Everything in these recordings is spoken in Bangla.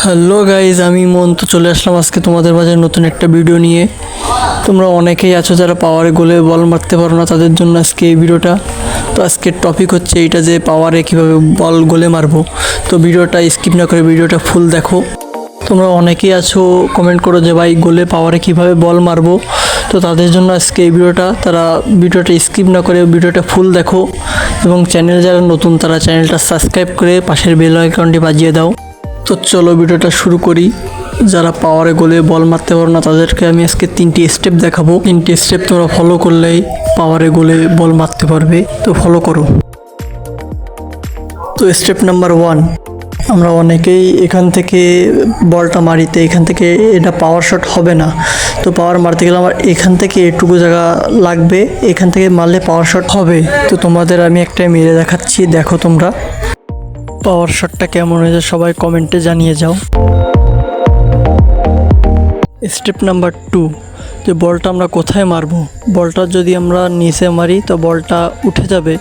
হ্যালো গাইজ, আমি মন তো চলে আসলাম আজকে তোমাদের মাঝে নতুন একটা ভিডিও নিয়ে। তোমরা অনেকেই আছো যারা পাওয়ারে গোলে বল মারতে পারো না, তাদের জন্য আজকে এই ভিডিওটা। তো আজকের টপিক হচ্ছে এইটা যে পাওয়ারে কীভাবে বল গোলে মারবো। তো ভিডিওটা স্কিপ না করে ভিডিওটা ফুল দেখো। তোমরা অনেকেই আছো কমেন্ট করো যে ভাই গোলে পাওয়ারে কীভাবে বল মারবো। তো তাদের জন্য আজকে এই ভিডিওটা, তারা ভিডিওটা স্কিপ না করে ভিডিওটা ফুল দেখো এবং চ্যানেল যারা নতুন তারা চ্যানেলটা সাবস্ক্রাইব করে পাশের বেল আইকনটি বাজিয়ে দাও। তো চলো ভিডিওটা শুরু করি। যারা পাওয়ারে গোলে বল মারতে পারো না তাদেরকে আমি আজকে 3টি স্টেপ দেখাবো। 3টি স্টেপ তোমরা ফলো করলেই পাওয়ারে গোলে বল মারতে পারবে। তো ফলো করো। তো স্টেপ নাম্বার 1, আমরা অনেকেই এখান থেকে বলটা মারিতে এখান থেকে এটা পাওয়ার শট হবে না। তো পাওয়ার মারতে গেলে আমার এখান থেকে এটুকু জায়গা লাগবে, এখান থেকে মারলে পাওয়ার শট হবে। তো তোমাদের আমি একটা মেরে দেখাচ্ছি, দেখো তোমরা পাওয়ার শটটা কেমন হয়েছে সবাই কমেন্টে জানিয়ে যাও। স্টেপ নাম্বার 2, যে বলটা আমরা কোথায় মারবো। বলটা যদি আমরা নিচে মারি তো বলটা উঠে যাবে,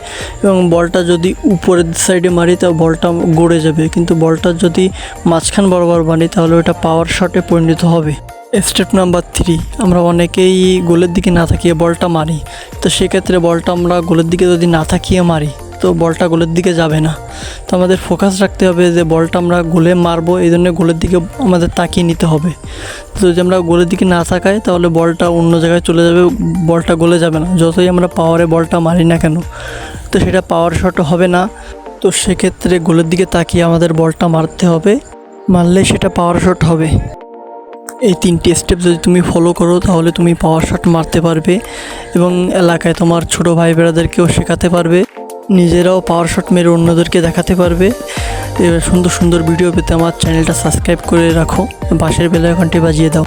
এবং বলটা যদি উপরের সাইডে মারি তো বলটা গড়ে যাবে, কিন্তু বলটা যদি মাঝখান বরাবর মারি তাহলে ওটা পাওয়ার শটে পরিণত হবে। স্টেপ নাম্বার 3, আমরা অনেকেই গোলের দিকে না তাকিয়ে বলটা মারি। তো সেক্ষেত্রে বলটা আমরা গোলের দিকে যদি না তাকিয়ে মারি তো বলটা গোলের দিকে যাবে না। তো আমাদের ফোকাস রাখতে হবে যে বলটা আমরা গোলে মারবো, এই জন্য গোলের দিকে আমাদের তাকিয়ে নিতে হবে। তো যদি আমরা গোলের দিকে না তাকাই তাহলে বলটা অন্য জায়গায় চলে যাবে, বলটা গোলে যাবে না। যতই আমরা পাওয়ারে বলটা মারি না কেন, তো সেটা পাওয়ার শট হবে না। তো সেক্ষেত্রে গোলের দিকে তাকিয়ে আমাদের বলটা মারতে হবে, মারলে সেটা পাওয়ার শট হবে। এই 3টি স্টেপ যদি তুমি ফলো করো তাহলে তুমি পাওয়ার শট মারতে পারবে এবং এলাকায় তোমার ছোটো ভাই বেড়াদেরকেও শেখাতে পারবে, নিজেরাও পাওয়ার শট মেরে অন্যদেরকে দেখাতে পারবে। এবার সুন্দর সুন্দর ভিডিও পেতে আমার চ্যানেলটা সাবস্ক্রাইব করে রাখো, পাশের বেল আইকনটি বাজিয়ে দাও।